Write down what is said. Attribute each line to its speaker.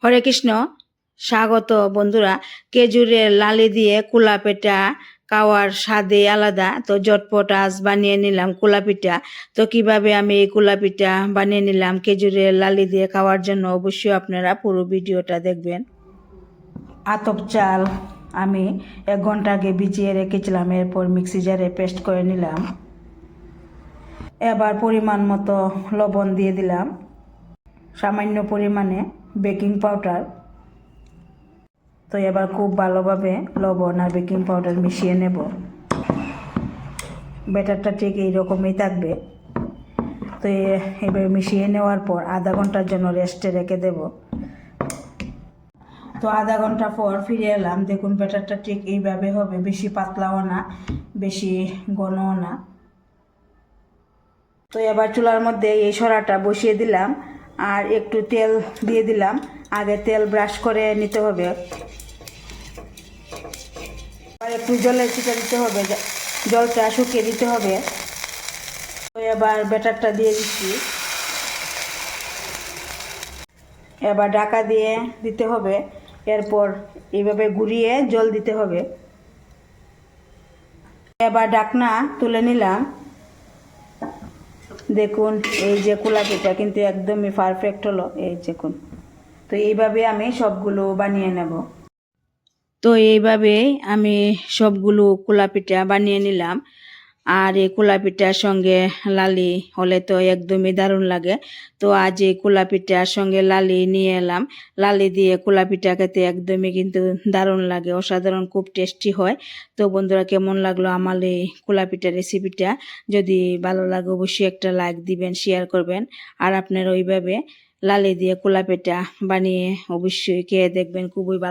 Speaker 1: হরে কৃষ্ণ, স্বাগত বন্ধুরা। খেজুরের লালি দিয়ে কুলা পিঠা খাওয়ার স্বাদই আলাদা। তো ঝটপট আজ বানিয়ে নিলাম কুলা পিঠা। তো কিভাবে আমি এই কুলা পিঠা বানিয়ে নিলাম খেজুরের লালি দিয়ে খাওয়ার জন্য, অবশ্যই আপনারা পুরো ভিডিওটা দেখবেন। আতপ চাল আমি 1 ঘন্টা আগে ভিজিয়ে রেখেছিলাম, এরপর মিক্সি জারে পেস্ট করে নিলাম। এবার পরিমাণ মতো লবণ দিয়ে দিলাম, সামান্য পরিমাণে বেকিং পাউডার। তো এবার খুব ভালোভাবে লবণ আর বেকিং পাউডার মিশিয়ে নেব। ব্যাটারটা ঠিক এইরকমই থাকবে। তো এবার মিশিয়ে নেওয়ার পর আধা ঘন্টার জন্য রেস্টে রেখে দেব। তো আধা ঘন্টা পর ফিরে এলাম, দেখুন ব্যাটারটা ঠিক এইভাবে হবে, বেশি পাতলাও না বেশি ঘনও না। তো এবার চুলার মধ্যে এই সরাটা বসিয়ে দিলাম আর একটু তেল দিয়ে দিলাম। আগে তেল ব্রাশ করে নিতে হবে, আর একটু জলের ছিটা দিতে হবে, জলটা শুকিয়ে দিতে হবে। তো এবার ব্যাটারটা দিয়ে দিচ্ছি, এবার ঢাকা দিয়ে দিতে হবে। এরপর এইভাবে ঘুরিয়ে জল দিতে হবে। এবার ঢাকনা তুলে নিলাম। দেখুন এই যে কুলা পিঠা কিন্তু একদমই পারফেক্ট হলো, এই দেখুন। তো এইভাবে আমি সবগুলো বানিয়ে নেব। তো এইভাবে আমি সবগুলো কুলা পিঠা বানিয়ে নিলাম। আর এই কুলা পিঠার সঙ্গে লালি হলে তো একদমই দারুণ লাগে। তো আজ এই কুলা পিঠার সঙ্গে লালি নিয়ে এলাম। লালি দিয়ে কুলা পিঠা খেতে একদমই কিন্তু দারুণ লাগে, অসাধারণ, খুব টেস্টি হয়। তো বন্ধুরা, কেমন লাগলো আমার এই কুলা পিঠা রেসিপিটা? যদি ভালো লাগে অবশ্যই একটা লাইক দিবেন, শেয়ার করবেন। আর আপনারা ওইভাবে লালি দিয়ে কুলা পিঠা বানিয়ে অবশ্যই খেয়ে দেখবেন, খুবই ভালো।